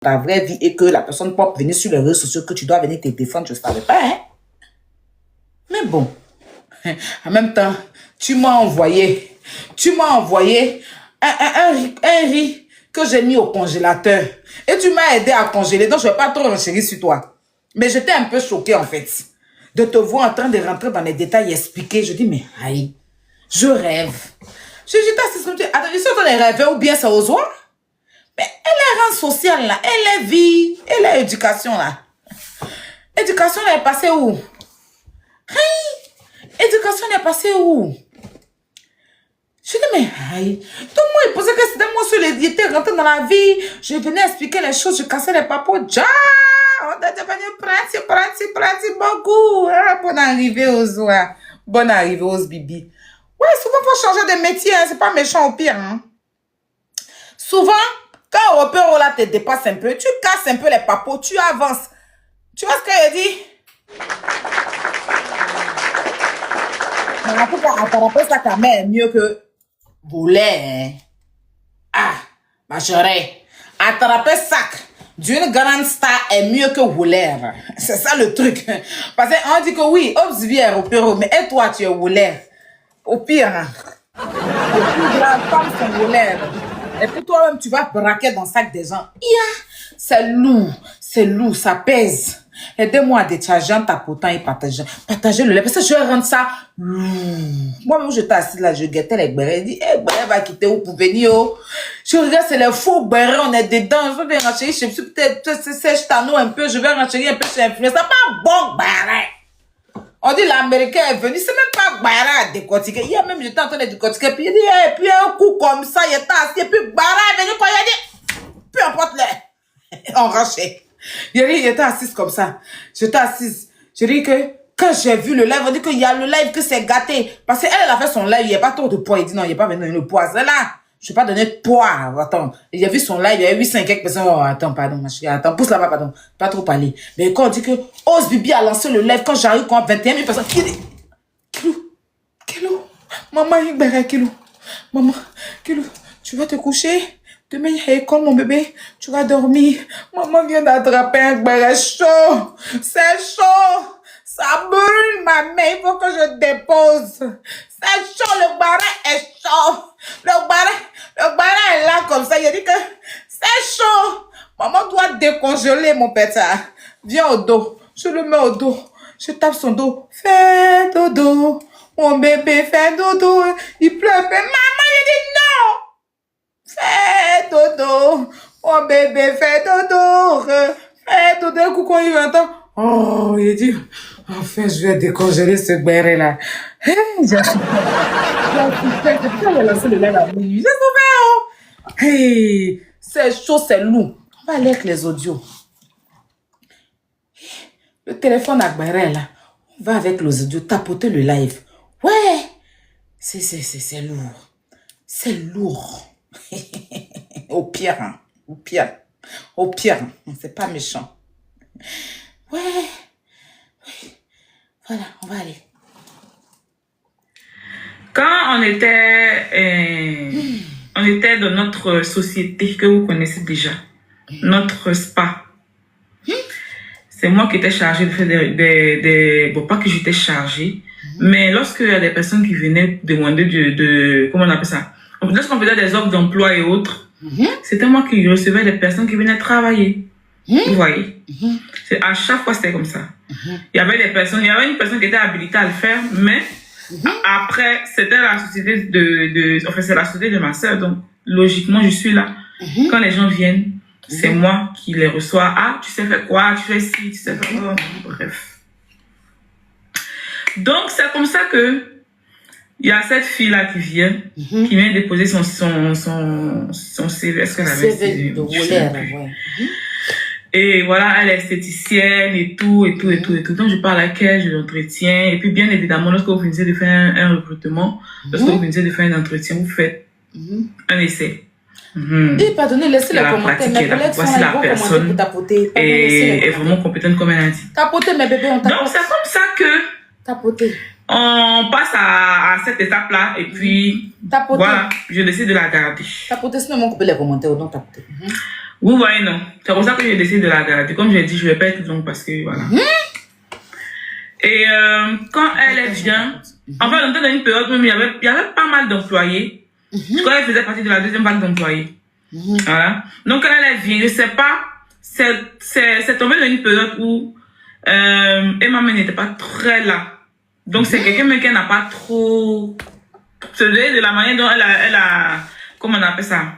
ta vraie vie et que la personne peut venir sur les réseaux sociaux que tu dois venir te défendre, je ne savais pas. Hein? Mais bon, en même temps, tu m'as envoyé un riz que j'ai mis au congélateur. Et tu m'as aidé à congeler, donc je ne vais pas trop renchérir sur toi. Mais j'étais un peu choquée en fait, de te voir en train de rentrer dans les détails et expliquer. Je dis, mais aïe, je rêve. J'étais assise comme tu dis, attends, je suis en train de rêver ou bien c'est au soir? Mais elle est rang social là, elle est vie, elle est éducation là. Éducation elle est passée où? Hey, éducation elle est passée où? Je dis, mais aïe, tout le monde il posait que c'était moi sur les diétés, rentré dans la vie, je venais expliquer les choses, je cassais les papots, ja, on a devenu pratique beaucoup. Ah, bonne arrivée aux oies, bonne arrivée aux bibi. Ouais, souvent il faut changer de métier, hein, c'est pas méchant au pire. Hein. Souvent, quand au repère là te dépasse un peu, tu casses un peu les papots, tu avances. Tu vois ce que je dis? Mais en tout cas, attraper ça ta mère est mieux que voler. Hein? Ah, ma chérie, attraper sac d'une grande star est mieux que voler. C'est ça le truc. Parce qu'on dit que oui, obs vient au pire, mais et toi tu es voler. Au pire, les plus grandes femmes sont voleurs. Et puis toi-même, tu vas braquer dans le sac des gens. Yeah, c'est lourd, ça pèse. Aidez-moi à décharger en tapotant et partager le lait. Parce que je vais rendre ça lourd. Moi-même, j'étais assise là, je guettais les bérets. Je dis, hey, bérets va quitter où pour venir. Oh. Je regarde, c'est les faux bérets, on est dedans. Je vais renchérir, je suis peut-être sèche tano un peu, je vais renchérir un peu chez l'influence. C'est pas bon béret. On dit l'Américain est venu, c'est même pas Bara à décortiquer. Hier même, j'étais en train de décortiquer, puis il dit, et puis un coup comme ça, il était assis, et puis Bara est venu, quoi, il a dit, peu importe le, on ranchait. Il était assise comme ça. J'étais assise. Je dis que, quand j'ai vu le live, on dit qu'il y a le live que c'est gâté. Parce qu'elle, elle a fait son live, il n'y a pas trop de poids. Il dit, non, il n'y a pas venu le poids. C'est là. Je ne vais pas donner de poids. Attends. Il a vu son live, il y a 800 quelques personnes. Oh, attends, pardon, ma chérie. Attends, pousse là-bas, pardon. Pas trop parler. Mais quand on dit que Ose Bibi a lancé le live, quand j'arrive, quand 21 000 personnes, qui dit, Kilo, maman, il barre Kilo. Maman, Kilo, tu vas te coucher? Demain, il y a école, mon bébé. Tu vas dormir. Maman vient d'attraper un barre chaud. C'est chaud. Ça brûle ma main. Il faut que je dépose. C'est chaud. Le barret est chaud. Le barret est là comme ça. Il a dit que c'est chaud. Maman doit décongeler mon pétard. Viens au dos. Je le mets au dos. Je tape son dos. Fais dodo. Mon bébé fait dodo. Il pleure. Maman, il dit non. Fais dodo. Mon bébé fait dodo. Fais dodo. Un coup, quand il entend. Oh, il dit, enfin, je vais décongeler ce béret là. J'ai lancé le lait à minuit. J'ai trouvé, hey, c'est chaud, c'est lourd. On va aller avec les audios. Le téléphone à béret là. On va avec les audios, tapoter le live. Ouais, c'est lourd. C'est lourd. Au pire, hein. Au pire. Au pire, c'est pas méchant. Ouais. Voilà, on va aller. Quand on était dans notre société que vous connaissez déjà, notre spa, c'est moi qui étais chargée de faire bon, pas que j'étais chargée, mais lorsqu'il y a des personnes qui venaient demander comment on appelle ça? Lorsqu'on faisait des offres d'emploi et autres, c'était moi qui recevais des personnes qui venaient travailler. Vous voyez? À chaque fois, c'était comme ça. Il y avait une personne qui était habilitée à le faire, mais après, c'était la société enfin, c'est la société de ma soeur, donc logiquement, je suis là. Quand les gens viennent, c'est moi qui les reçois. Ah, tu sais faire quoi? Tu fais ci, tu sais faire quoi? Bref. Donc, c'est comme ça que il y a cette fille-là qui vient, qui vient déposer son CV. Est-ce qu'elle avait CV de ouais. Et voilà, elle est esthéticienne et tout. Donc, je parle avec elle, je l'entretiens. Et puis, bien évidemment, lorsque vous finissez de faire un recrutement, lorsque vous finissez de faire un entretien, vous faites un essai. Et pardonnez, laissez les commentaires. Mes collègues sont là, ils vont commenter pour tapoter. Et est vraiment compétente comme elle a dit. Tapoter, mes bébés, on tapote. Donc, c'est comme ça que tapoter. On passe à cette étape-là et puis tapoter. Voilà, je décide de la garder. Tapoter, sinon on coupe les commentaires ou non tapoter. Vous voyez, non. C'est pour ça que j'ai décidé de la garder. Comme j'ai dit, je ne vais pas être longue parce que voilà. Et quand elle vient, en fait, on était dans une période où il y avait pas mal d'employés. Je crois qu'elle faisait partie de la deuxième vague d'employés. Voilà. Donc, quand elle vient, je ne sais pas, c'est tombé dans une période où Emma n'était pas très là. Donc, c'est quelqu'un qui n'a pas trop... de la manière dont elle a... Comment on appelle ça?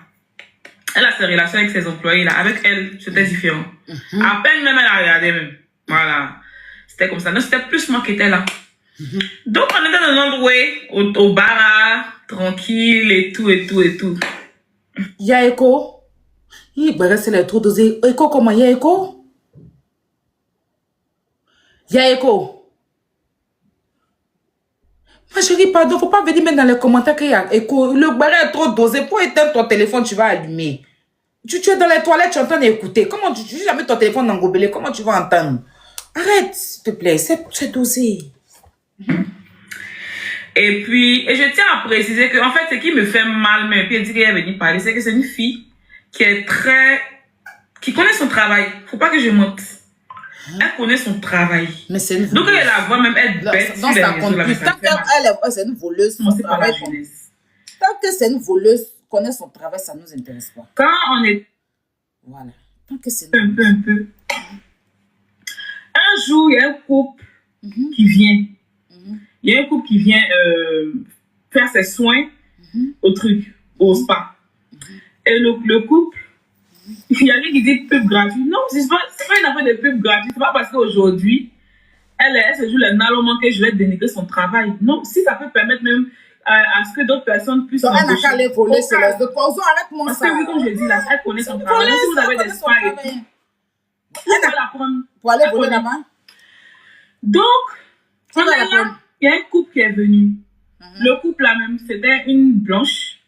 Elle a ses relations avec ses employés, là. Avec elle, c'était différent. À peine même, elle a regardé même. Voilà. C'était comme ça. Donc, c'était plus moi qui étais là. Donc, on était dans un endroit, au bar, tranquille, et tout, et tout, et tout. Y'a écho? Il va rester les trous dosés. Écho, comment? Y'a écho? Y'a écho? Ma chérie, pardon, faut pas venir mettre dans les commentaires qu'il y a écho. Le barré est trop dosé. Pour éteindre ton téléphone, tu vas allumer. Tu es dans les toilettes, tu es en train d'écouter. Comment tu jamais ton téléphone engobelé? Comment tu vas entendre? Arrête, s'il te plaît. C'est dosé. Et puis, je tiens à préciser que, en fait, ce qui me fait mal, mais puis elle dit qu'elle est venue parler, c'est que c'est une fille qui est qui connaît son travail. Faut pas que je monte. Elle connaît son travail. Mais c'est une voleuse. Donc, elle la voit même être bête. Dans sa compte. Tant qu'elle c'est une voleuse. C'est pas la jeunesse. Tant que c'est une voleuse, connaît son travail, ça ne nous intéresse pas. Quand on est... Voilà. Tant que c'est un peu. Un jour, il y a un couple qui vient. Il y a un couple qui vient faire ses soins au truc, au spa. Et le couple, il y a quelqu'un qui dit pub gratuit. Non, c'est pas une affaire de pub gratuit. C'est pas parce qu'aujourd'hui, elle se joue les nalomans que je vais dénigrer son travail. Non, si ça peut permettre même à ce que d'autres personnes puissent... Donc, elle n'a qu'à aller voler sur les autres. Arrête-moi parce ça. que oui, comme je dis là, elle connaît son travail. Donc, si vous avez des spas et tout, elle va la prendre. Pour aller voler là-bas. Donc, il y a un couple qui est venu. Le couple là même, c'était une blanche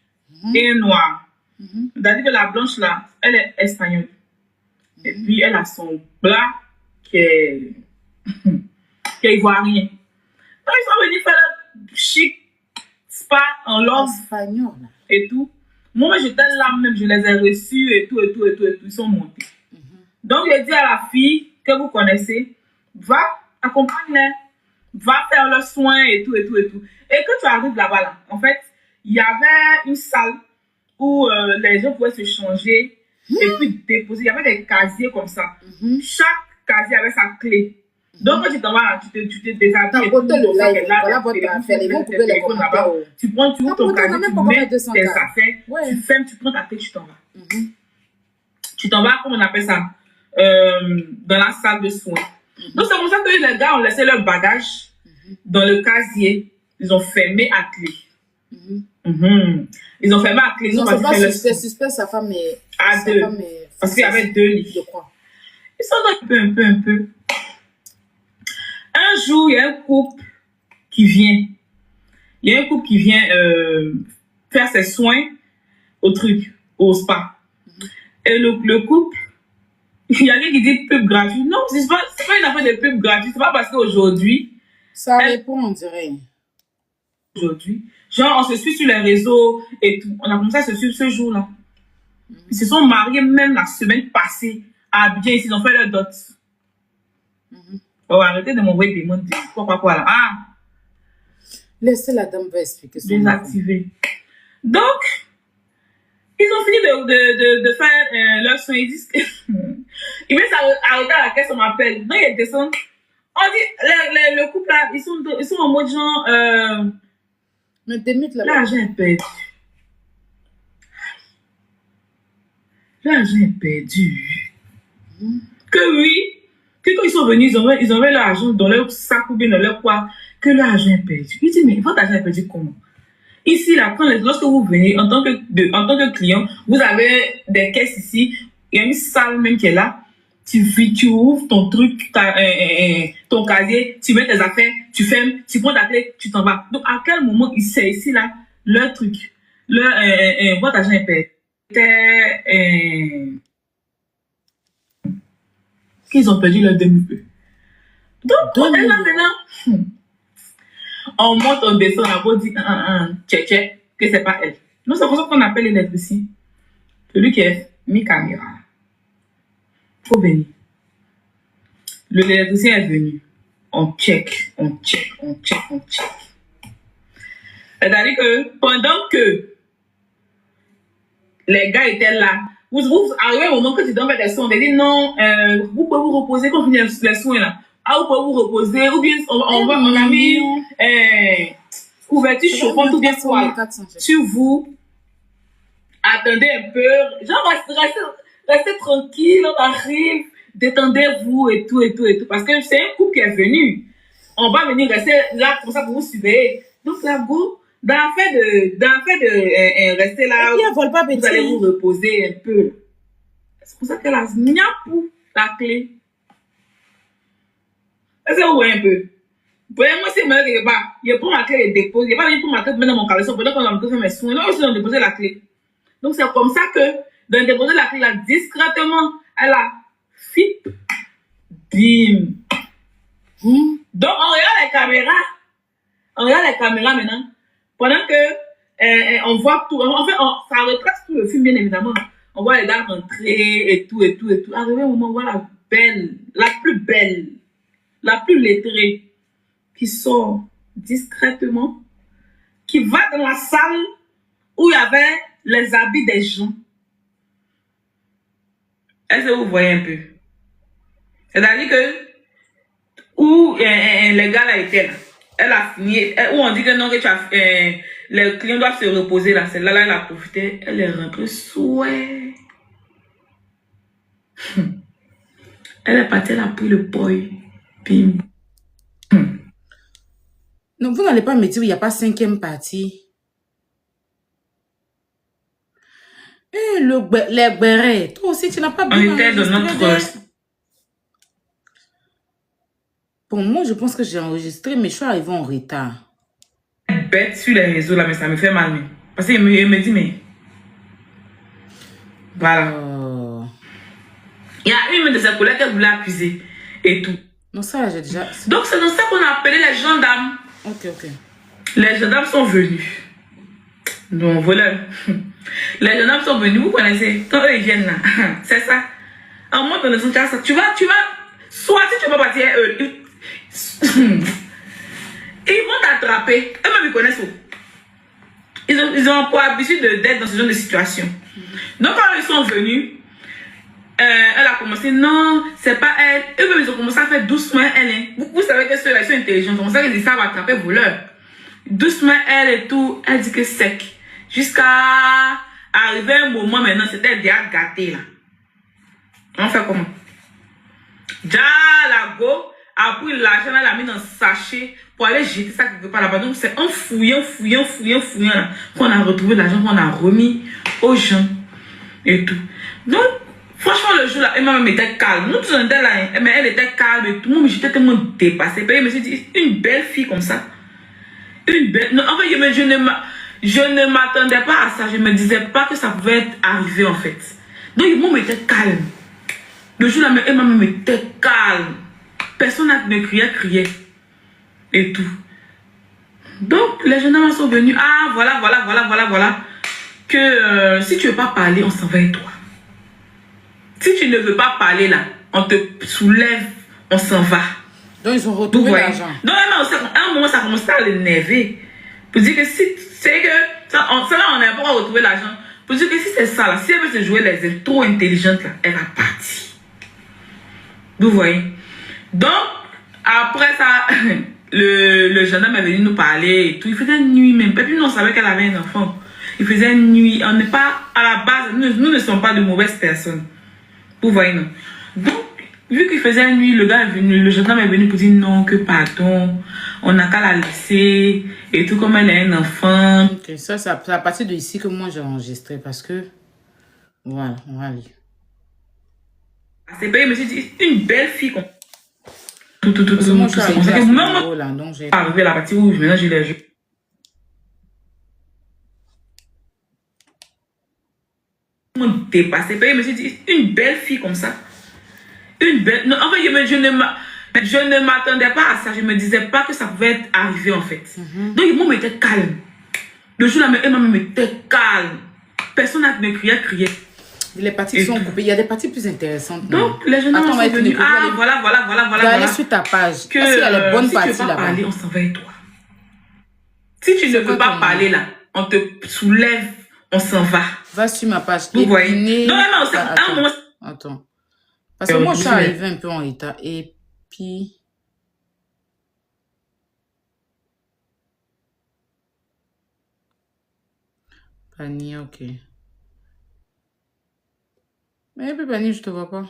et un noir. C'est-à-dire que la blanche là, elle est espagnole. Et puis elle a son blanc qui est ivoirien. Donc ils sont venus faire le chic spa en love et tout. Moi j'étais là même, je les ai reçus et tout. Ils sont montés. Donc j'ai dit à la fille que vous connaissez, va accompagner, va faire le soin et tout. Et quand tu arrives là-bas, là, en fait, il y avait une salle où les gens pouvaient se changer et puis déposer. Il y avait des casiers comme ça. Chaque casier avait sa clé. Donc, quand tu t'en vas là, tu te déshabilles. Tu prends, tu ouvres ton casier, tu mets tes affaires, tu fermes, tu prends ta clé, tu t'en vas. Tu t'en vas, comment on appelle ça, dans la salle de soins. Donc, c'est comme ça que les gars ont laissé leur bagage dans le casier. Ils ont fermé à clé. Ils ont fermé à clé. Non, c'est suspect, sa femme est... À deux. Parce qu'il y avait 2 lits. Je crois. Ils sont un peu. Un jour, il y a un couple qui vient. Il y a un couple qui vient faire ses soins au truc, au spa. Et le couple, il y a quelqu'un qui dit pub gratuit. Non, c'est pas une affaire de pub gratuit. C'est pas parce qu'aujourd'hui... Ça répond, on dirait. Aujourd'hui, genre, on se suit sur les réseaux et tout. On a commencé à se suivre ce jour-là. Ils se sont mariés même la semaine passée à Abidjan. Ils ont fait leur dot. Oh, arrêtez de m'envoyer des mots de quoi là. Ah! Laissez la dame va expliquer ça. Désactiver. Donc, ils ont fini de faire leur soin. Ils disent que... Ils vont s'arrêter à la caisse, on m'appelle. Donc, ils descendent. On dit, le couple là, ils sont en mode genre... Mais Démite là-bas. L'argent est perdu. L'argent est perdu. Que oui, que quand ils sont venus, ils avaient l'argent dans leur sac ou bien dans leur poids, que l'argent est perdu. Ils disent, mais votre argent est perdu comment? Ici, là, lorsque vous venez, en tant que client, vous avez des caisses ici, il y a une salle même qui est là. Tu ouvres ton truc, ton casier, tu mets tes affaires, tu fermes, tu prends ta clé, tu t'en vas. Donc, à quel moment c'est ici, là, leur truc, votre argent est perdu. Qu'ils ont perdu leur demi-peu. Donc, on est là maintenant. On monte, on descend, on dit, que c'est pas elle. Donc, c'est pour ça qu'on appelle l'électricien. Celui qui est mis caméra. faut venir. L'électricien est venu. On check, on check, on check, on check. C'est-à-dire que pendant que les gars étaient là, vous arrivez au moment que tu dois faire des soins, on te dit non, vous pouvez vous reposer quand vous finissez les soins là. Ah, vous pouvez vous reposer, ou bien on a mis couverture chauffante ou bien quoi sur vous. Attendez un peu, genre restez tranquille, on arrive, détendez-vous et tout, parce que c'est un couple qui est venu. On va venir rester là comme ça pour vous surveiller. Donc là, go, dans le fait de rester là, vous allez vous reposer un peu. C'est pour ça qu'elle a mis pour la clé. Est-ce que vous voyez un peu? Moi, c'est moi qui pas. Je prends ma clé et dépose. Je pas venu pour ma clé mettre dans mon caleçon pendant qu'on a fait mes soins. Non, je suis déposer la clé. Donc c'est comme ça que, dans déposer la clé là, discrètement, elle a fit, bim. Donc on regarde les caméras. On regarde les caméras maintenant. Pendant que on voit tout. En fait, ça retrace tout le film, bien évidemment. On voit les gars rentrer et tout. Arrivé au moment où on voit la plus belle, la plus lettrée, qui sort discrètement, qui va dans la salle où il y avait les habits des gens. Est-ce que vous voyez un peu? C'est-à-dire que où les gars là étaient là, elle a fini, où on dit que non, que tu as, les clients doivent se reposer là, celle-là, là, elle a profité, elle est rentrée souhait. Elle est partie, elle a pris le boy, bim. Non, vous n'allez pas me dire qu'il n'y a pas 5e partie. Les bérets, toi aussi, tu n'as pas On était dans notre... Pour moi, je pense que j'ai enregistré, mais je suis arrivée en retard. Bête sur les réseaux là, mais ça me fait mal. Parce qu'il me dit, mais... Voilà. Il y a une de ses collègues qui voulait accuser et tout. Non, ça, j'ai déjà... Donc, c'est dans ça qu'on a appelé les gendarmes. Ok. Les gendarmes sont venus. Donc, voilà. Les gendarmes sont venus, vous connaissez. Quand eux, ils viennent là, c'est ça. En moins, dans le sens, tu vas... Soit si tu vas partir, ils vont t'attraper. Eux-mêmes, ils connaissent où. Ils ont pour habitude d'être dans ce genre de situation. Donc, quand ils sont venus, elle a commencé, non, c'est pas elle. Eux-mêmes, ils ont commencé à faire doucement elle. Vous savez que ceux-là, ils sont intelligents. C'est comme ça qu'ils savent attraper voleur. Doucement elle et tout. Elle dit que sec. Jusqu'à arriver un moment maintenant, c'était déjà gâté là. On fait comment? Déjà, la go a pris l'argent, elle l'a mis dans un sachet pour aller jeter ça quelque part là-bas. Donc, c'est en fouillant là, qu'on a retrouvé l'argent, qu'on a remis aux gens et tout. Donc, franchement, le jour là, Emma même était calme. Nous tous on était là, mais elle était calme et tout. Moi, j'étais tellement dépassée. Je me suis dit, une belle fille comme ça. Une belle. Non, en fait, je ne m'attendais pas à ça. Je ne me disais pas que ça pouvait arriver en fait. Donc, moi, j'étais calme. Le jour là, Emma même était calme. Personne ne criait. Et tout. Donc, les gendarmes sont venus. Ah, voilà. Que si tu ne veux pas parler, on s'en va avec toi. Si tu ne veux pas parler là, on te soulève, on s'en va. Donc, ils ont retrouvé l'argent. Donc, à un moment, ça commence à l'énerver. Pour dire que si c'est que ça, on n'a pas retrouvé l'argent. Pour dire que si c'est ça là, si elle veut se jouer les ailes trop intelligentes là, elle va partir. Vous voyez? Donc, après ça, le gendarme est venu nous parler et tout. Il faisait nuit même. Et puis, nous, on savait qu'elle avait un enfant. Il faisait nuit. On n'est pas, à la base, nous ne sommes pas de mauvaises personnes. Vous voyez, non? Donc, vu qu'il faisait nuit, le gendarme est venu pour dire non, que pardon, on n'a qu'à la laisser et tout, comme elle est un enfant. Ok, ça, c'est à partir de ici que moi j'ai enregistré parce que. Voilà, on va lire. C'est payé, mais c'est une belle fille. Tout. Moi, je suis arrivée à ce niveau-là, donc j'ai. Arrivé à la partie où maintenant j'ai les jeux. Dépassé, payé, mais c'est une belle fille comme ça. Une belle. Non, en fait, je ne m'attendais pas à ça. Je ne me disais pas que ça pouvait arriver en fait. Donc, moi, j'étais calme. Le jour là, Emma m'était calme. Personne ne criait. Les parties qui sont coupées, il y a des parties plus intéressantes. Donc, les jeunes gens sont venus. Ah, voilà. Aller sur ta page. Que, parce qu'il y a les bonnes parties tu veux pas là-bas. parler, on s'en va avec toi. Si tu ne veux pas parler là, on te soulève, on s'en va. Va sur ma page. Vous voyez? Non, c'est un moment. Attends. Parce que moi, je suis arrivée un peu en état. Et puis... Panier, ok. Mais puis Panier, je te vois pas.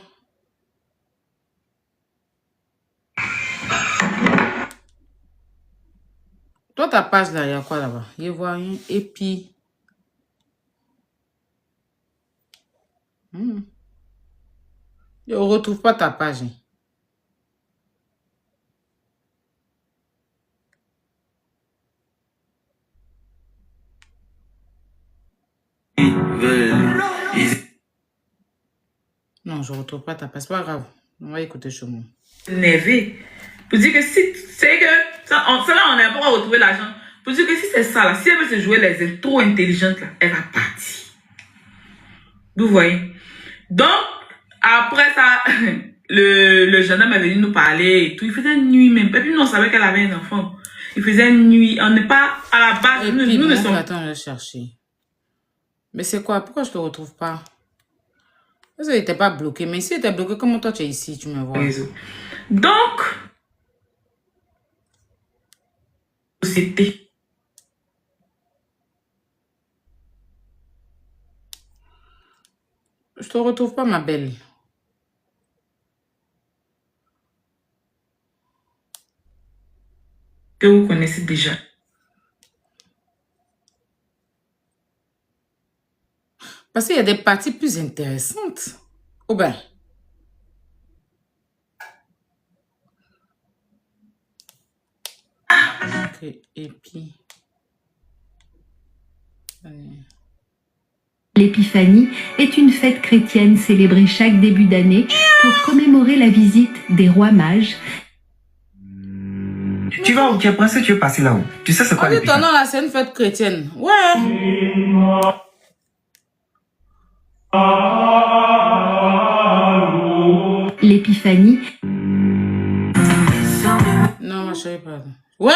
Toi, ta page là, il y a quoi là-bas? Je vois rien. Et puis... Je ne retrouve pas ta page. Non, je ne retrouve pas ta page. C'est pas grave. On va écouter chez moi. Énervé. Pour dire que si c'est que ça là, on n'a pas retrouvé l'argent. Pour dire que si c'est ça là, si elle veut se jouer les ailes trop intelligentes là, elle va partir. Vous voyez? Donc, après ça, le gendarme est venu nous parler et tout. Il faisait nuit même. Et puis nous, on savait qu'elle avait un enfant. Il faisait nuit. On n'est pas à la base. Et nous puis, ne sommes... Attends, je vais chercher. Mais c'est quoi? Pourquoi je ne te retrouve pas? Parce qu'il n'était pas bloqué. Mais si il était bloqué, comment toi tu es ici? Tu me vois. Donc, c'était... Je te retrouve pas, ma belle. Que vous connaissez déjà. Parce qu'il y a des parties plus intéressantes. Oh ben. Ok, et puis... L'épiphanie est une fête chrétienne célébrée chaque début d'année pour commémorer la visite des rois mages. Tu vas où? Tu es pressé, tu es passé là où? Tu sais c'est quoi l'épiphanie? Non, là, c'est une fête chrétienne. Ouais. L'épiphanie. Non, ma chérie, pardon. Ouais.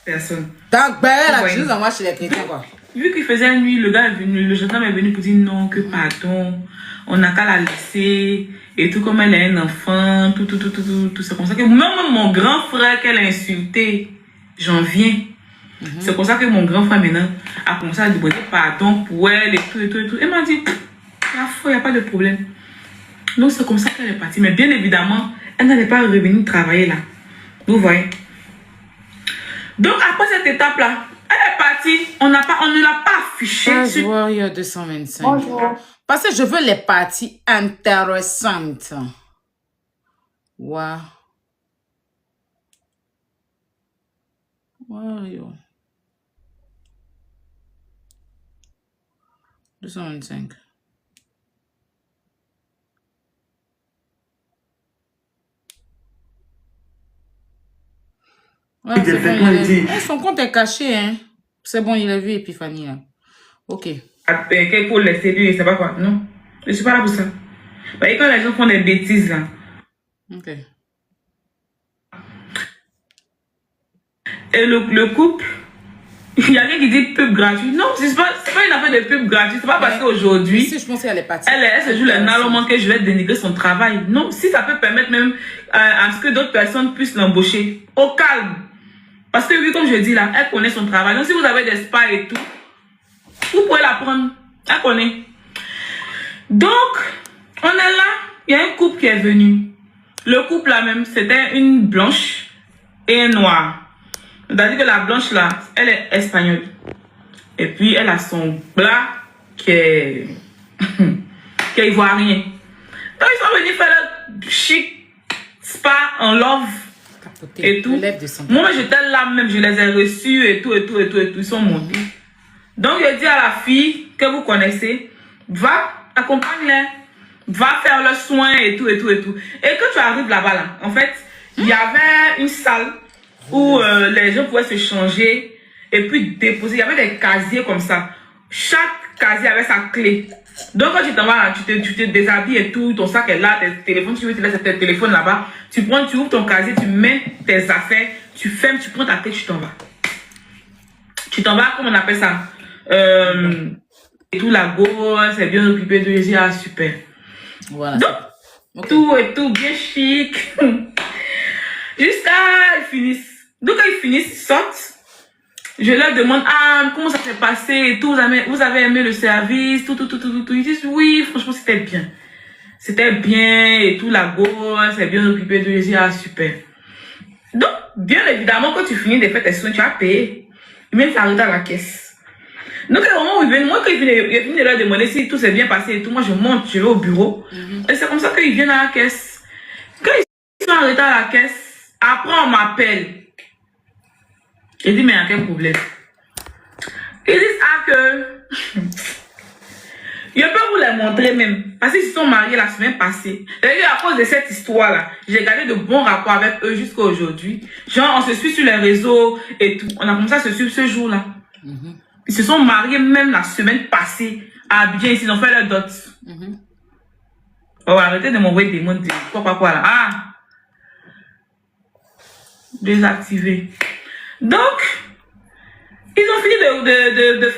Personne. Donc, ben, là, tu nous envoies chez les chrétiens, quoi. Vu qu'il faisait nuit, le gars est venu, le gendarme est venu pour dire non, que pardon, on n'a qu'à la laisser, et tout comme elle est un enfant, tout. C'est comme ça que même mon grand frère qu'elle a insulté, j'en viens. C'est comme ça que mon grand frère maintenant a commencé à demander pardon pour elle et tout. Elle m'a dit, il n'y a pas de problème. Donc c'est comme ça qu'elle est partie. Mais bien évidemment, elle n'allait pas revenir travailler là. Vous voyez. Donc après cette étape-là, elle est partie, on ne l'a pas affichée. Je vois, il y a 225. Bonjour. Parce que je veux les parties intéressantes. Wow. Wow. 225. Ouais, c'est bon, son compte est caché, hein. C'est bon, il a vu Epiphanie, là. Ok. Pour les séduire, c'est pas quoi, non. Je suis pas là pour ça. Et quand les gens font des bêtises, là. Ok. Et le couple, il y a quelqu'un qui dit pub gratuit. Non, c'est pas une affaire de pub gratuit. C'est pas parce qu'aujourd'hui, si je pense qu'elle est partie. Elle se joue le nallement que je vais dénigrer son travail. Non, si ça peut permettre même à ce que d'autres personnes puissent l'embaucher. Au calme. Parce que oui, comme je dis là, elle connaît son travail. Donc si vous avez des spas et tout, vous pouvez la prendre. Elle connaît. Donc, on est là. Il y a un couple qui est venu. Le couple là même, c'était une blanche et un noir. C'est-à-dire que la blanche là, elle est espagnole. Et puis elle a son blanc qui est ivoirien. Donc ils sont venus faire le chic spa en love. Et tout. Moi, j'étais là même, je les ai reçus et tout. Ils sont montés. Donc, je dis à la fille que vous connaissez, va, accompagne-les, va faire le soin et tout. Et quand tu arrives là-bas, là, en fait, il y avait une salle où les gens pouvaient se changer et puis déposer. Il y avait des casiers comme ça. Chaque casier avait sa clé. Donc, quand tu t'en vas, tu te déshabilles et tout, ton sac est là, tes téléphones, tu veux te laisser tes téléphones là-bas, tu ouvres ton casier, tu mets tes affaires, tu fermes, tu prends ta tête, tu t'en vas. Tu t'en vas, comment on appelle ça? Et tout, la go, c'est bien occupé de les ah, super. Voilà. Donc, Okay. tout et tout, bien chic. Jusqu'à ils finissent. Donc, quand ils finissent, ils sortent. Je leur demande, ah, comment ça s'est passé et tout, vous avez aimé le service, tout. Ils disent, oui, franchement, c'était bien. C'était bien et tout, la go, c'est bien occupé de les ah, super. Donc, bien évidemment, quand tu finis de faire tes soins, tu as payé. Ils viennent s'arrêter à la caisse. Donc, au moment où ils viennent, moi, quand ils viennent de leur demander si tout s'est bien passé et tout, moi, je monte, je vais au bureau. Et c'est comme ça qu'ils viennent à la caisse. Quand ils sont arrêtés à la caisse, après, on m'appelle. Je dis, mais il y a quel problème? Ils disent, ah, que... Je peux vous les montrer même. Parce qu'ils se sont mariés la semaine passée. Et à cause de cette histoire-là, j'ai gardé de bons rapports avec eux jusqu'à aujourd'hui. Genre, on se suit sur les réseaux et tout. On a commencé à se suivre ce jour-là. Ils se sont mariés même la semaine passée. À bien, ils ont fait leur dot. Oh, arrêtez de m'envoyer des mots de quoi là. Ah! Désactiver. Donc, ils ont fini de